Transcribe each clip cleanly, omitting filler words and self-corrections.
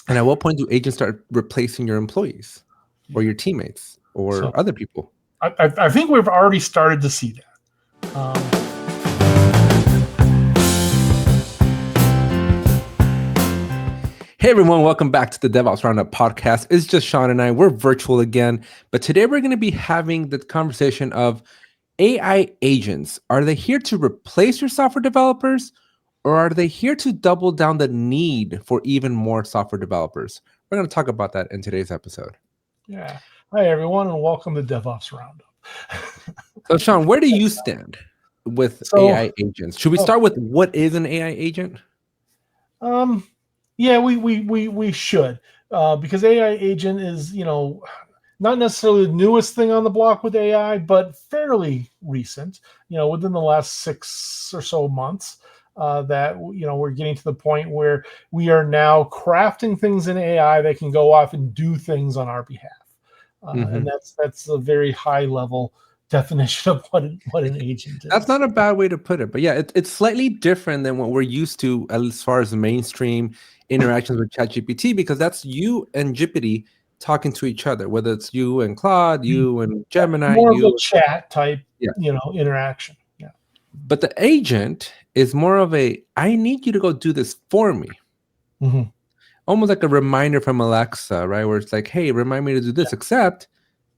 And at what point do agents start replacing your employees or Yeah. your teammates or So other people? I think we've already started to see that. Hey everyone, welcome back to the DevOps Roundup podcast. It's just Sean and I. We're virtual again, but today we're going to be having the conversation of AI agents. Are they here to replace your software developers, or are they here to double down the need for even more software developers? We're going to talk about that in today's episode. Yeah. Hi, everyone, and welcome to DevOps Roundup. So Sean, where do you stand with AI agents? Should we start with what is an AI agent? Yeah, we should, because AI agent is, not necessarily the newest thing on the block with AI, but fairly recent, within the last 6 or so months, that, we're getting to the point where we are now crafting things in AI that can go off and do things on our behalf. And that's a very high level definition of what an agent is. That's not a bad way to put it, but yeah, it's slightly different than what we're used to as far as the mainstream interactions with ChatGPT, because that's you and GPT talking to each other, whether it's you and Claude, you and Gemini, more of a chat type, yeah, interaction. Yeah. But the agent is more of a, I need you to go do this for me. Mm-hmm. Almost like a reminder from Alexa, right? Where it's like, hey, remind me to do this, except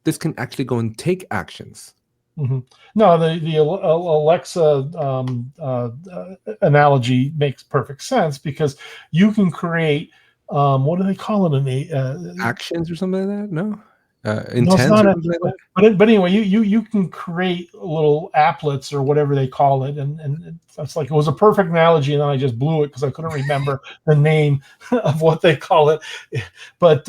this can actually go and take actions. Mm-hmm. No, the Alexa analogy makes perfect sense, because you can create, what do they call it? Actions or something like that? No? Intents, or something like that? But anyway, you can create little applets or whatever they call it, and it's like, it was a perfect analogy, and then I just blew it because I couldn't remember the name of what they call it. But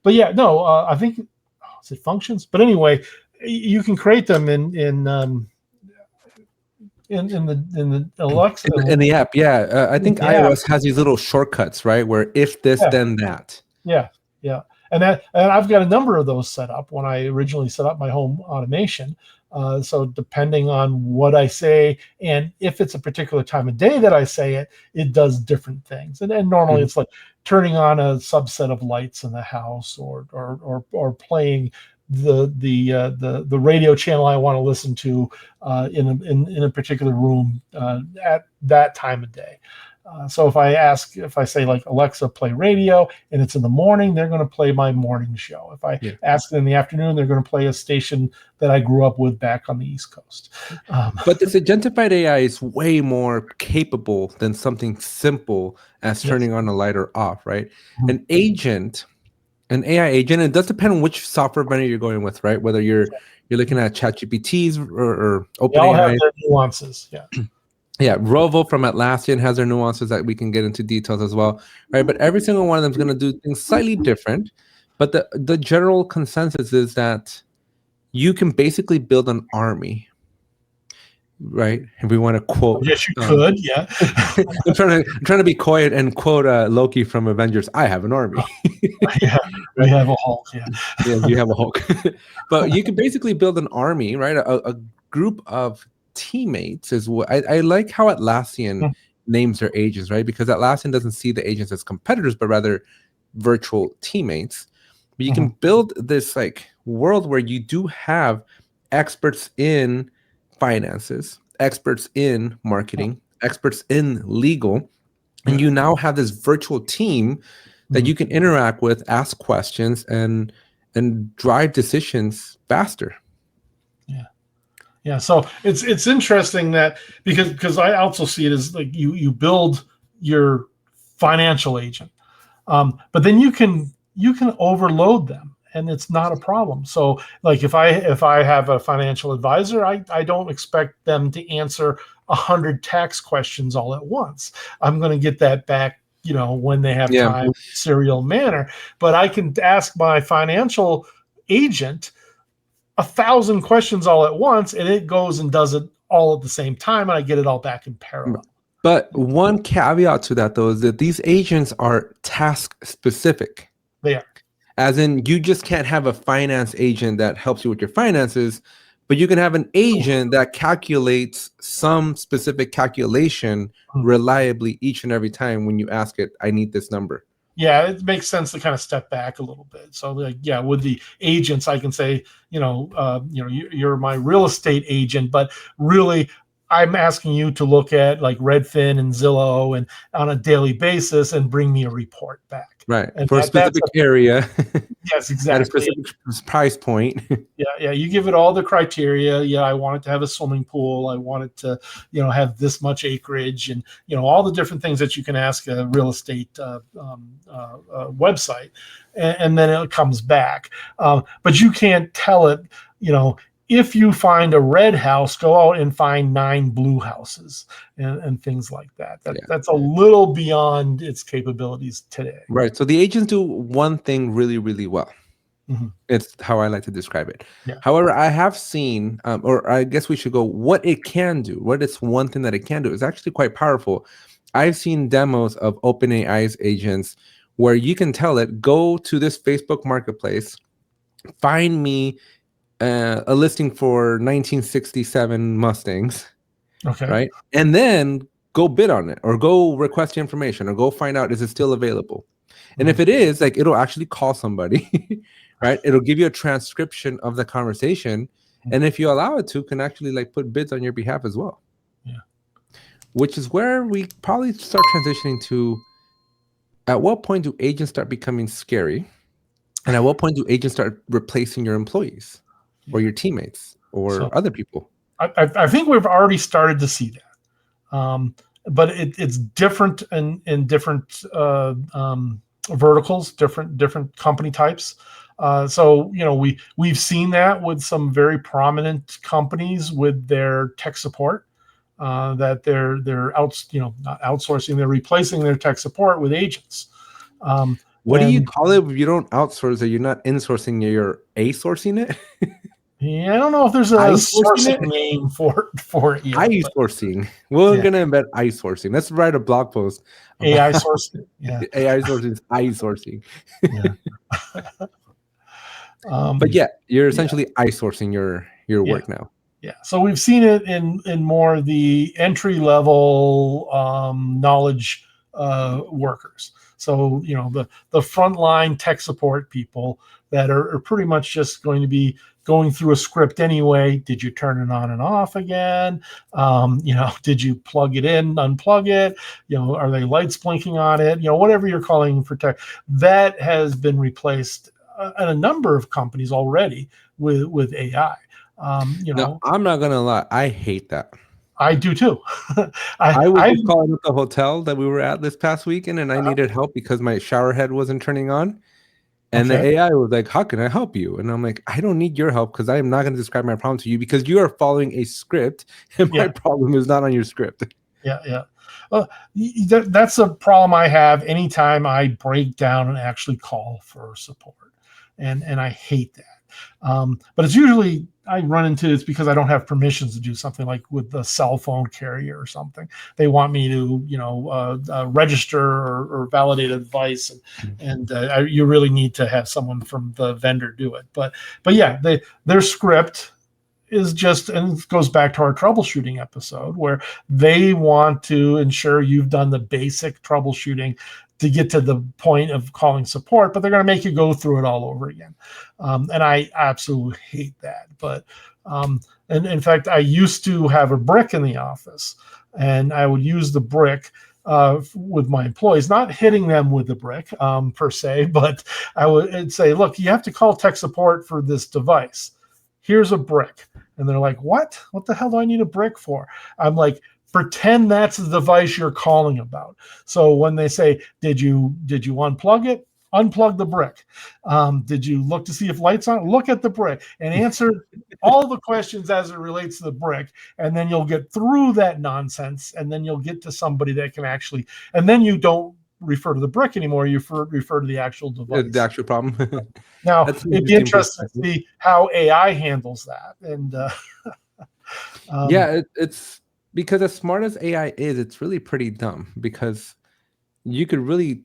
yeah, no, I think is it functions. But anyway, you can create them in the Alexa, in the app. Yeah, I think iOS has these little shortcuts, right? Where if this, then that. Yeah. And I've got a number of those set up when I originally set up my home automation. So depending on what I say, and if it's a particular time of day that I say it, it does different things. And normally it's like turning on a subset of lights in the house, or playing the radio channel I want to listen to in a particular room at that time of day. So if I say like, Alexa, play radio, and it's in the morning, they're going to play my morning show. If I ask it in the afternoon, they're going to play a station that I grew up with back on the East Coast. But this agentified AI is way more capable than something simple as turning on a light or off, right? An AI agent, it does depend on which software vendor you're going with, right? Whether you're looking at ChatGPTs or OpenAI. They all have their nuances, yeah. Yeah, Rovo from Atlassian has their nuances that we can get into details as well, right? But every single one of them is going to do things slightly different. But the general consensus is that you can basically build an army, right? If we want to quote, yes, you could, yeah. I'm trying to be coy and quote Loki from Avengers. I have an army. Yeah, we have a Hulk. Yeah, you have a Hulk. But you can basically build an army, right? A group of teammates is what I like how Atlassian names their agents, right? Because Atlassian doesn't see the agents as competitors, but rather virtual teammates. But you can build this like world where you do have experts in finances, experts in marketing, experts in legal, and you now have this virtual team that you can interact with, ask questions, and drive decisions faster. Yeah, so it's interesting that, because I also see it as like, you build your financial agent, but then you can overload them, and it's not a problem. So like, if I have a financial advisor, I don't expect them to answer 100 tax questions all at once. I'm going to get that back, when they have time, serial manner. But I can ask my financial agent 1,000 questions all at once, and it goes and does it all at the same time, and I get it all back in parallel. But one caveat to that, though, is that these agents are task specific. They are. As in, you just can't have a finance agent that helps you with your finances, but you can have an agent that calculates some specific calculation reliably each and every time when you ask it, I need this number. Yeah, it makes sense to kind of step back a little bit. So, like, yeah, with the agents, I can say, you're my real estate agent, but really, I'm asking you to look at like Redfin and Zillow and on a daily basis and bring me a report back. Right. And For a that's specific area yes, at a exactly. specific price point. Yeah. You give it all the criteria. Yeah, I want it to have a swimming pool. I want it to, have this much acreage, and all the different things that you can ask a real estate website, and then it comes back. But you can't tell it, if you find a red house, go out and find 9 blue houses and things like that. That's a little beyond its capabilities today. Right. So the agents do one thing really, really well. Mm-hmm. It's how I like to describe it. Yeah. However, I have seen, or I guess we should go, what it can do, what it's one thing that it can do is actually quite powerful. I've seen demos of OpenAI's agents where you can tell it, go to this Facebook marketplace, find me a listing for 1967 Mustangs, Okay. right? And then go bid on it, or go request information, or go find out, is it still available? And if it is, like, it'll actually call somebody, right? It'll give you a transcription of the conversation. And if you allow it to, can actually like put bids on your behalf as well. Yeah. Which is where we probably start transitioning to, at what point do agents start becoming scary? And at what point do agents start replacing your employees or your teammates or other people? I think we've already started to see that. But it's different in different verticals, different company types. So we've seen that with some very prominent companies with their tech support, that they're not outsourcing, they're replacing their tech support with agents. What do you call it if you don't outsource it? You're not insourcing it, you're a-sourcing it? Yeah, I don't know if there's a sourcing name for it yet. I-sourcing. We're going to embed I-sourcing. Let's write a blog post. AI sourcing. Yeah. AI sourcing is I-sourcing. Yeah. But yeah, you're essentially I-sourcing your work now. Yeah. So we've seen it in more of the entry level knowledge workers. So the frontline tech support people that are pretty much just going to be going through a script anyway. Did you turn it on and off again? Did you plug it in, unplug it? Are they lights blinking on it? Whatever you're calling for tech, that has been replaced at a number of companies already with AI. Now, I'm not gonna lie, I hate that. I do too. I was calling up the hotel that we were at this past weekend, and I needed help because my shower head wasn't turning on. And the AI was like, how can I help you? And I'm like, I don't need your help, because I am not going to describe my problem to you, because you are following a script and my problem is not on your script. Yeah. That's a problem I have anytime I break down and actually call for support. And I hate that. But it's usually I run into it's because I don't have permissions to do something, like with the cell phone carrier or something. They want me to, register or validate a device, and you really need to have someone from the vendor do it. But yeah, their script is just, and it goes back to our troubleshooting episode, where they want to ensure you've done the basic troubleshooting to get to the point of calling support, but they're going to make you go through it all over again. And I absolutely hate that. But and in fact, I used to have a brick in the office, and I would use the brick with my employees, not hitting them with the brick per se, but I would say, look, you have to call tech support for this device. Here's a brick. And they're like, what? What the hell do I need a brick for? I'm like, pretend that's the device you're calling about. So when they say, did you unplug it? Unplug the brick. Did you look to see if lights on? Look at the brick and answer all the questions as it relates to the brick. And then you'll get through that nonsense. And then you'll get to somebody that can actually, and then you don't refer to the brick anymore. You refer to the actual device. The actual problem. Now, it'd be interesting to see how AI handles that. And yeah, it's because as smart as AI is, it's really pretty dumb, because you could really,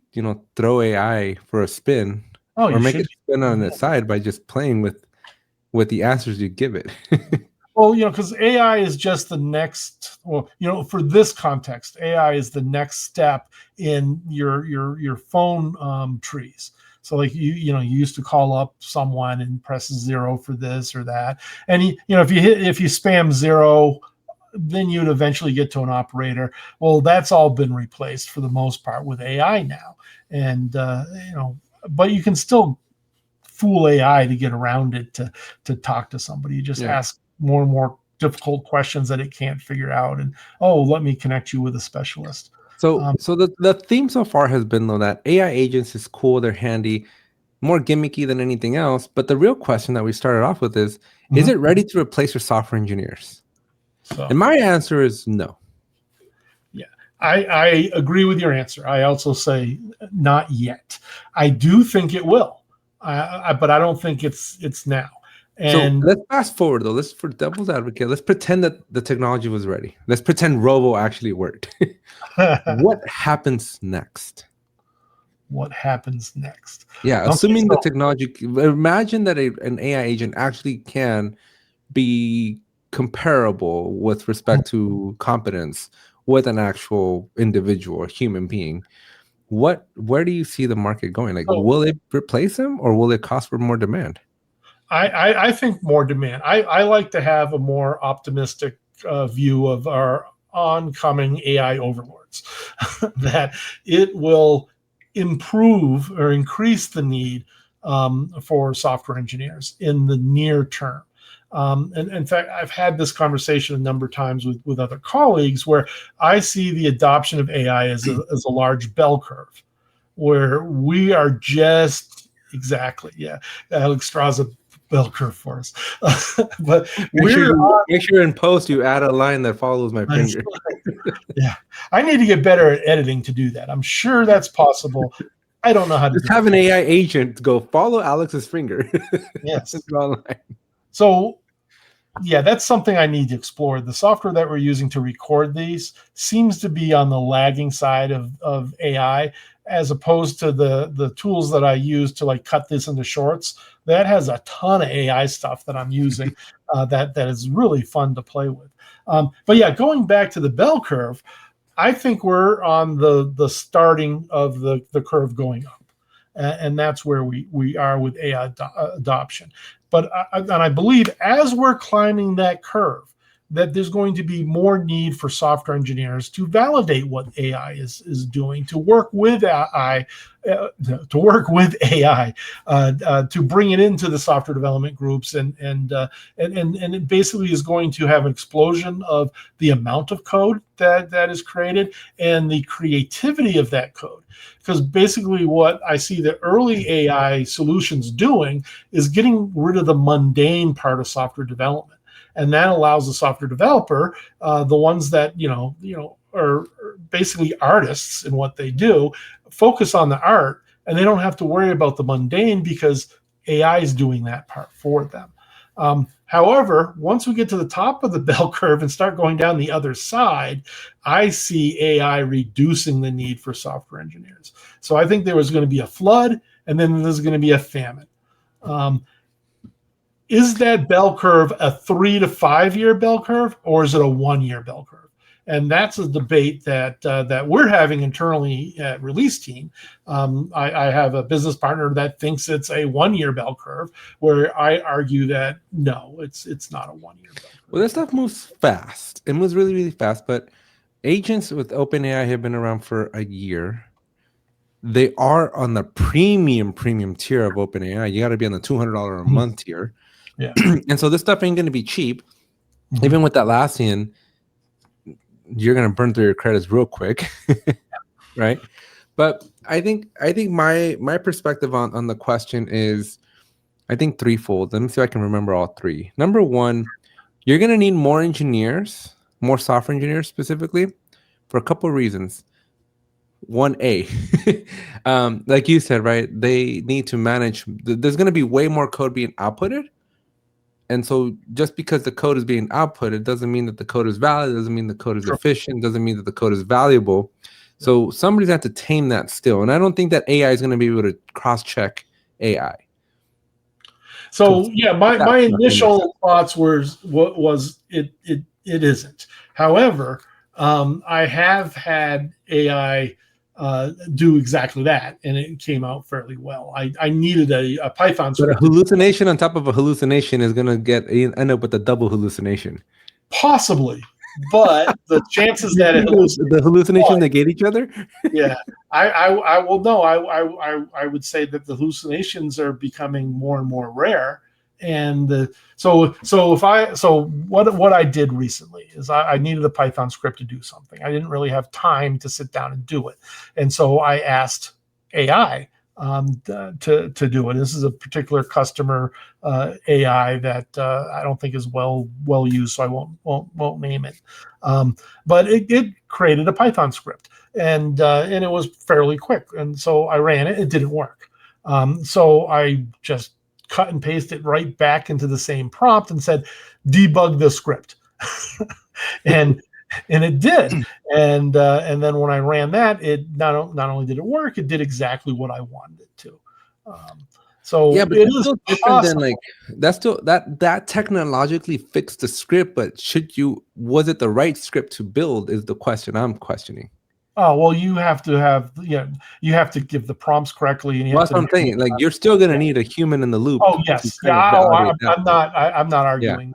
throw AI for a spin, or make it spin on its side by just playing with the answers you give it. Well, because AI is just the next. Well, for this context, AI is the next step in your phone trees. So, like you used to call up someone and press 0 for this or that, and if you spam 0, then you'd eventually get to an operator. Well, that's all been replaced for the most part with AI now, and but you can still fool AI to get around it to talk to somebody. You just ask more and more difficult questions that it can't figure out, and let me connect you with a specialist. So the theme so far has been though that AI agents is cool, they're handy, more gimmicky than anything else. But the real question that we started off with is it ready to replace your software engineers? And my answer is no. Yeah, I agree with your answer. I also say not yet. I do think it will, but I don't think it's now. And so let's fast forward though. Let's, for devil's advocate, let's pretend that the technology was ready. Let's pretend Robo actually worked. What happens next? What happens next? Yeah, assuming the technology, imagine that an AI agent actually can be comparable with respect to competence with an actual individual, a human being. Where do you see the market going? Like, will it replace them or will it cause for more demand? I think more demand. I like to have a more optimistic view of our oncoming AI overlords, that it will improve or increase the need for software engineers in the near term. And in fact, I've had this conversation a number of times with other colleagues where I see the adoption of AI as a large bell curve, where we are just exactly, Alex draws a bell curve for us. But make sure in post you add a line that follows my finger. Yeah, I need to get better at editing to do that. I'm sure that's possible. I don't know how to just have an AI agent go follow Alex's finger. Yes. So yeah, that's something I need to explore. The software that we're using to record these seems to be on the lagging side of AI, as opposed to the tools that I use to like cut this into shorts. That has a ton of AI stuff that I'm using that is really fun to play with. But yeah, going back to the bell curve, I think we're on the starting of the curve going up. And that's where we are with AI adoption. But I believe as we're climbing that curve, that there's going to be more need for software engineers to validate what AI is doing, to work with AI, to bring it into the software development groups, and it basically is going to have an explosion of the amount of code that is created and the creativity of that code. Because basically what I see the early AI solutions doing is getting rid of the mundane part of software development. And that allows the software developer, the ones that are basically artists in what they do, focus on the art, and they don't have to worry about the mundane because AI is doing that part for them. However, once we get to the top of the bell curve and start going down the other side, I see AI reducing the need for software engineers. So I think there was going to be a flood, and then there's going to be a famine. Is that bell curve a 3 to 5 year bell curve, or is it a 1 year bell curve? And that's a debate that we're having internally at ReleaseTEAM. I have a business partner that thinks it's a 1 year bell curve, where I argue that no, it's not a 1 year bell curve. Well, this stuff moves fast. It moves really, really fast. But agents with OpenAI have been around for a year. They are on the premium tier of OpenAI. You got to be on the $200 a month tier. Yeah. And so this stuff ain't going to be cheap. Even with Atlassian, you're going to burn through your credits real quick. Right? But I think my perspective on the question is, I think threefold. Let me see if I can remember all three. Number one, you're going to need more engineers, more software engineers specifically, for a couple of reasons. 1A, like you said, right? They need to manage. There's going to be way more code being outputted. And so just because the code is being outputted doesn't mean that the code is valid, doesn't mean the code is efficient, doesn't mean that the code is valuable. So somebody's got to tame that still. And I don't think that AI is going to be able to cross-check AI. So yeah, my That's not gonna make sense. initial thoughts was it isn't. However, I have had AI do exactly that, and it came out fairly well. I needed a Python But a script to hallucination on top of a hallucination is gonna end up with a double hallucination. possibly, but the chances that it the hallucination negate each other. yeah, I will know. I would say that the hallucinations are becoming more and more rare. And so what I did recently is I needed a Python script to do something. I didn't really have time to sit down and do it, and so I asked AI to do it. This is a particular customer AI that I don't think is well used, so I won't name it. But it created a Python script, and it was fairly quick. And so I ran it. It didn't work. So I just cut and paste it right back into the same prompt and said, debug the script. and it did. And then when I ran that, it not only did it work, it did exactly what I wanted it to. So yeah, but it it's is still different than like that's still that technologically fixed the script, but was it the right script to build is the question I'm questioning. Oh, well, you have to give the prompts correctly, and you Well, have that's what to I'm saying. Like you're still gonna need a human in the loop. Oh to yes, kind yeah. of validate that. I'm not arguing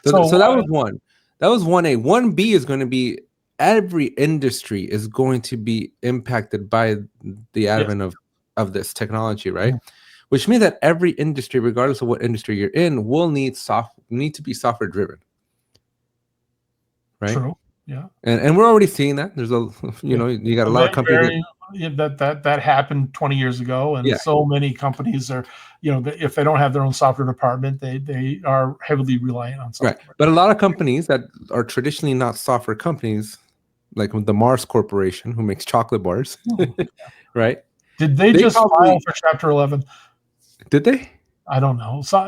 that. So that was one. That was 1A. 1B is going to be every industry is going to be impacted by the advent of this technology, right? Mhm. Which means that every industry, regardless of what industry you're in, will need to be software driven, right? True. Yeah. And we're already seeing that. There's you got a lot of companies that happened 20 years ago, and so many companies are, if they don't have their own software department, they are heavily reliant on software. Right. But a lot of companies that are traditionally not software companies, like the Mars Corporation, who makes chocolate bars, right? Did they just file for Chapter 11? Did they? I don't know. So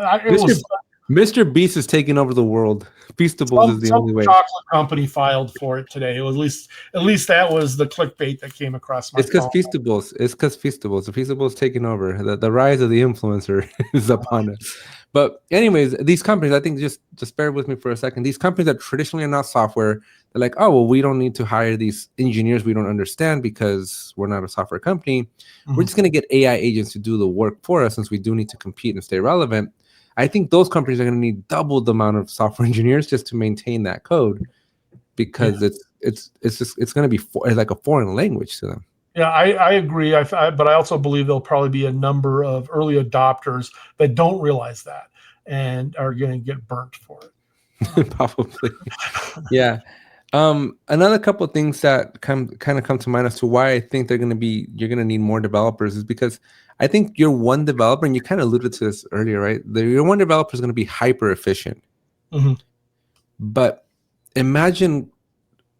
Mr. Beast is taking over the world. Feastables is the only way. Chocolate company filed for it today. It was at least that was the clickbait that came across my phone. It's because Feastables. The Feastables taking over. The rise of the influencer is upon us. But anyways, these companies, I think just bear with me for a second. These companies that traditionally are not software, they're like, oh, well, we don't need to hire these engineers we don't understand because we're not a software company. Mm-hmm. We're just going to get AI agents to do the work for us since we do need to compete and stay relevant. I think those companies are going to need double the amount of software engineers just to maintain that code because it's going to be like a foreign language to them. Yeah, I agree. But I also believe there'll probably be a number of early adopters that don't realize that and are going to get burnt for it. Probably. Yeah. Another couple of things that come to mind as to why I think you're going to need more developers is because I think your one developer, and you kind of alluded to this earlier, right? Your one developer is going to be hyper efficient. Mm-hmm. But imagine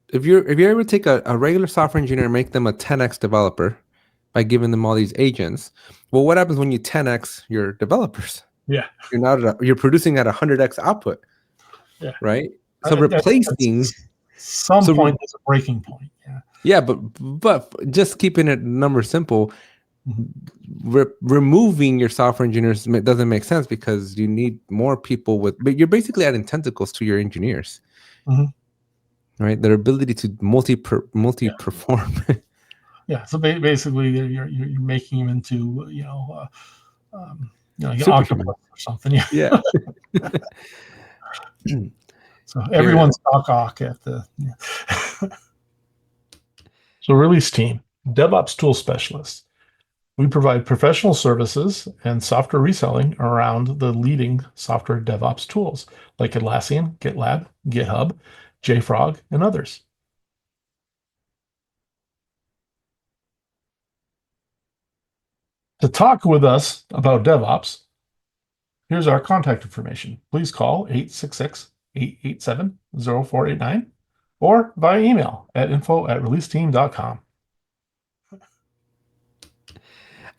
if you're able to take a regular software engineer and make them a 10x developer by giving them all these agents. Well, what happens when you 10x your developers? Yeah, you're producing at 100x output. Yeah, right. So replacing point is a breaking point. Yeah, but just keeping it number simple. Removing your software engineers doesn't make sense because you need more people but you're basically adding tentacles to your engineers, right? Their ability to multi-perform. Yeah, so basically you're making them into like an octopus or something. Yeah. So everyone's Doc at the. So ReleaseTEAM, DevOps tool specialists. We provide professional services and software reselling around the leading software DevOps tools like Atlassian, GitLab, GitHub, JFrog, and others. To talk with us about DevOps, here's our contact information. Please call 866-887-0489 or via email at info@releaseteam.com.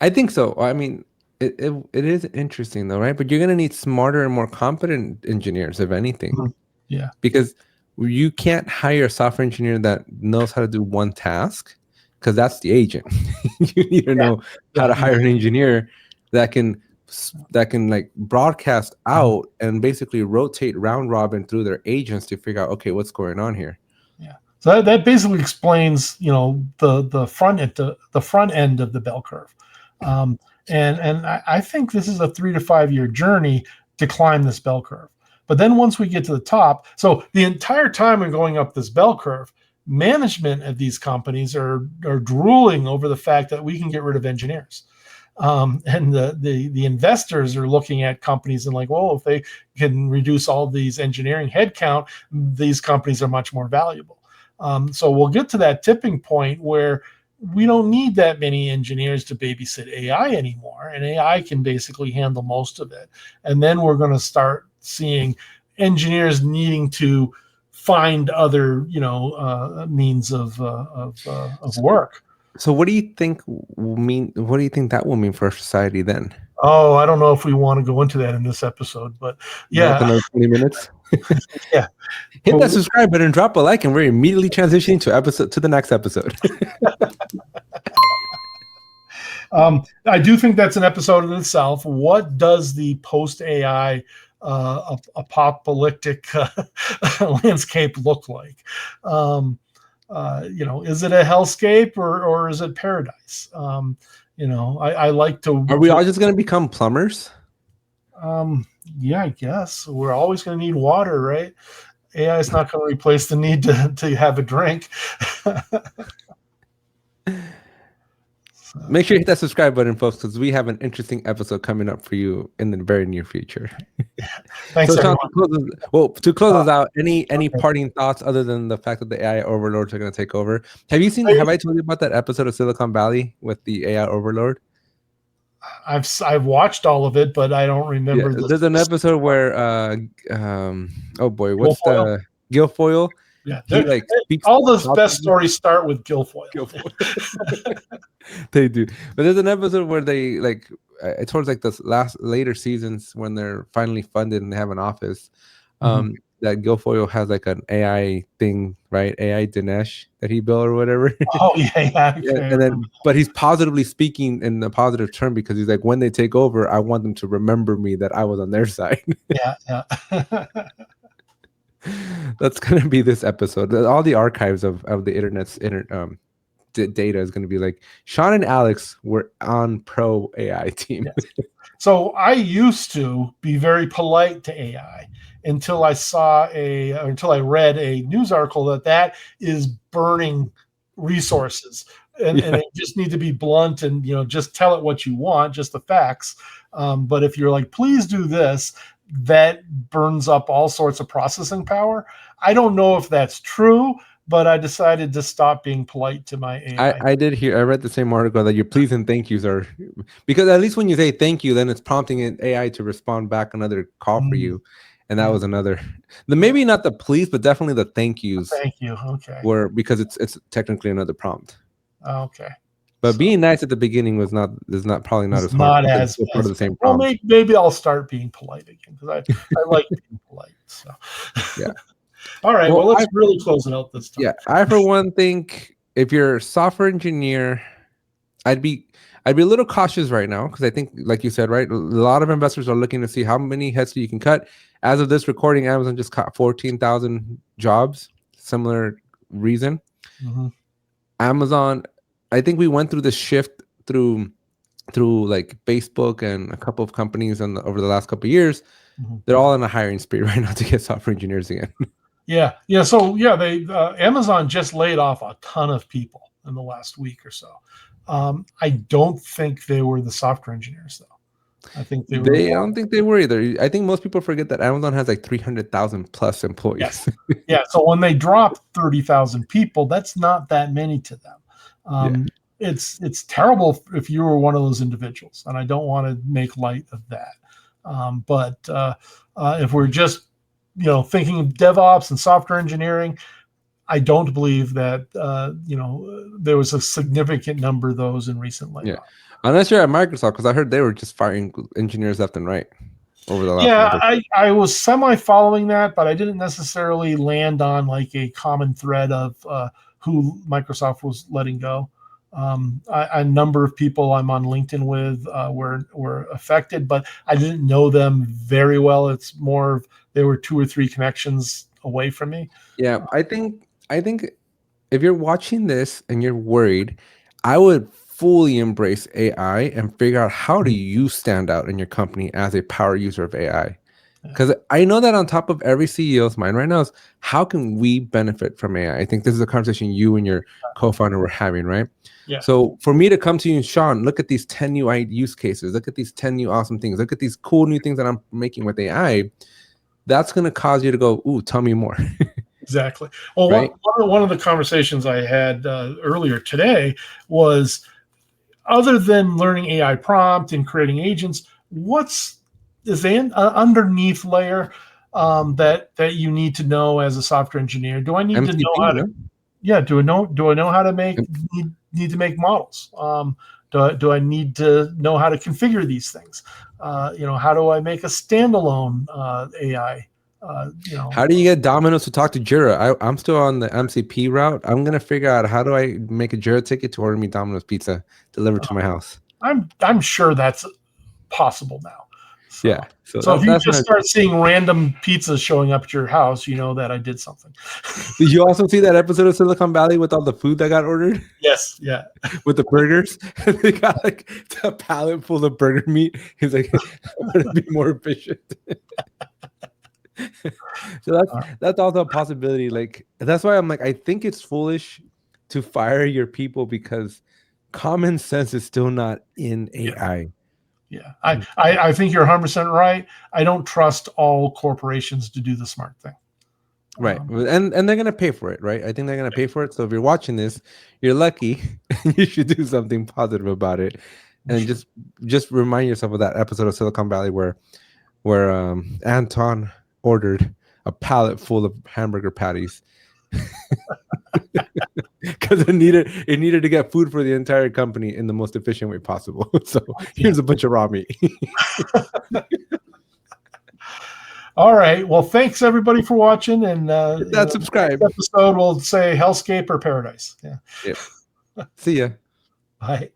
I think so. I mean, it is interesting though, right? But you're going to need smarter and more competent engineers, if anything. Yeah. Because you can't hire a software engineer that knows how to do one task because that's the agent. You need to know how to hire an engineer that can like broadcast out and basically rotate round robin through their agents to figure out, okay, what's going on here. Yeah. So that basically explains, the front end of the bell curve. And I think this is a 3 to 5 year journey to climb this bell curve. But then once we get to the top, so the entire time we're going up this bell curve, management of these companies are drooling over the fact that we can get rid of engineers. And the investors are looking at companies and like, well, if they can reduce all these engineering headcount, these companies are much more valuable. So we'll get to that tipping point where we don't need that many engineers to babysit AI anymore, and AI can basically handle most of it. And then we're going to start seeing engineers needing to find other, means of work. So what do you think that will mean for society then? Oh, I don't know if we want to go into that in this episode, but yeah. Another 20 minutes. Yeah. Hit that subscribe button, drop a like, and we're immediately transitioning to the next episode. I do think that's an episode in itself. What does the post-AI apocalyptic landscape look like? Is it a hellscape or is it paradise? I like to. Are we all just going to become plumbers? Yeah, I guess we're always going to need water, right? AI is not going to replace the need to have a drink. Make sure you hit that subscribe button, folks, because we have an interesting episode coming up for you in the very near future. Thanks, so, Sean, everyone. to close us out, any parting thoughts other than the fact that the AI overlords are going to take over? Have I told you about that episode of Silicon Valley with the AI overlord? I've watched all of it, but I don't remember. Yeah, there's an episode where oh boy, what's the Guilfoyle? Yeah, all those best stories start with Guilfoyle. They do, but there's an episode where they towards the later seasons when they're finally funded and they have an office. That Guilfoyle has like an AI thing, right? AI Dinesh that he built or whatever. Oh yeah. And then, but he's positively speaking in a positive term because he's like, when they take over, I want them to remember me that I was on their side. Yeah. That's gonna be this episode. All the archives of the internet's data is gonna be like Sean and Alex were on pro AI team. Yes. So I used to be very polite to AI until I read a news article that is burning resources, and they just need to be blunt and just tell it what you want, just the facts. But if you're like, please do this, that burns up all sorts of processing power. I don't know if that's true, but I decided to stop being polite to my AI. I read the same article that your please and thank yous are, because at least when you say thank you, then it's prompting an AI to respond back another call for you. And that was another, maybe not the please, but definitely the thank yous. Thank you. Okay. Were because it's technically another prompt. Okay. But being nice at the beginning is probably not as hard. Not as part of the same prompt. Well, maybe I'll start being polite again because I like being polite. So yeah. All right. Well, let's really close it out this time. Yeah. I for one think if you're a software engineer, I'd be a little cautious right now because I think, like you said, right, a lot of investors are looking to see how many heads you can cut. As of this recording, Amazon just cut 14,000 jobs. Similar reason. Amazon, I think we went through this shift through like Facebook and a couple of companies over the last couple of years. They're all in a hiring spree right now to get software engineers again. Yeah. So they Amazon just laid off a ton of people in the last week or so. I don't think they were the software engineers though. I think I don't think they were either. I think most people forget that Amazon has like 300,000 plus employees. Yes. Yeah. So when they drop 30,000 people, that's not that many to them. It's terrible if you were one of those individuals, and I don't want to make light of that. But if we're just thinking of DevOps and software engineering, I don't believe that there was a significant number of those in recent layoffs. Yeah, unless you're at Microsoft, because I heard they were just firing engineers left and right over the last. Yeah, I was semi following that, but I didn't necessarily land on like a common thread of who Microsoft was letting go. A number of people I'm on LinkedIn with were affected, but I didn't know them very well. It's more there were 2 or 3 connections away from me. Yeah, I think if you're watching this and you're worried, I would fully embrace AI and figure out how do you stand out in your company as a power user of AI. Because I know that on top of every CEO's mind right now is how can we benefit from AI? I think this is a conversation you and your co-founder were having, right? Yeah. So for me to come to you and Sean, look at these 10 new use cases, look at these 10 new awesome things, look at these cool new things that I'm making with AI, that's going to cause you to go, ooh, tell me more. Exactly. Well, Right? one of the conversations I had earlier today was, other than learning AI prompt and creating agents, what's is the underneath layer that you need to know as a software engineer? Do I need to know MCP, how no? to? Yeah. Do I know how to need to make models? Do I need to know how to configure these things? How do I make a standalone AI? How do you get Domino's to talk to Jira? I'm still on the MCP route. I'm gonna figure out how do I make a Jira ticket to order me Domino's pizza delivered to my house. I'm sure that's possible now. Yeah. So, So if you that's just not. start seeing random pizzas showing up at your house, you know that I did something. Did you also see that episode of Silicon Valley with all the food that got ordered Yes. Yeah. with the burgers? They got like a pallet full of burger meat. He's like, I'm gonna be more efficient. So that's also a possibility. Like that's why I'm like, I think it's foolish to fire your people because common sense is still not in AI. Yeah. I think you're 100% right. I don't trust all corporations to do the smart thing. Right. And they're gonna pay for it, right? I think they're gonna pay for it. So if you're watching this, you're lucky. You should do something positive about it. And Sure. just remind yourself of that episode of Silicon Valley where Anton ordered a pallet full of hamburger patties because it needed to get food for the entire company in the most efficient way possible. So here's a bunch of raw meat. All right. Well, thanks everybody for watching, and Subscribe. next episode we'll say hellscape or paradise. Yeah. Yep. See ya. Bye.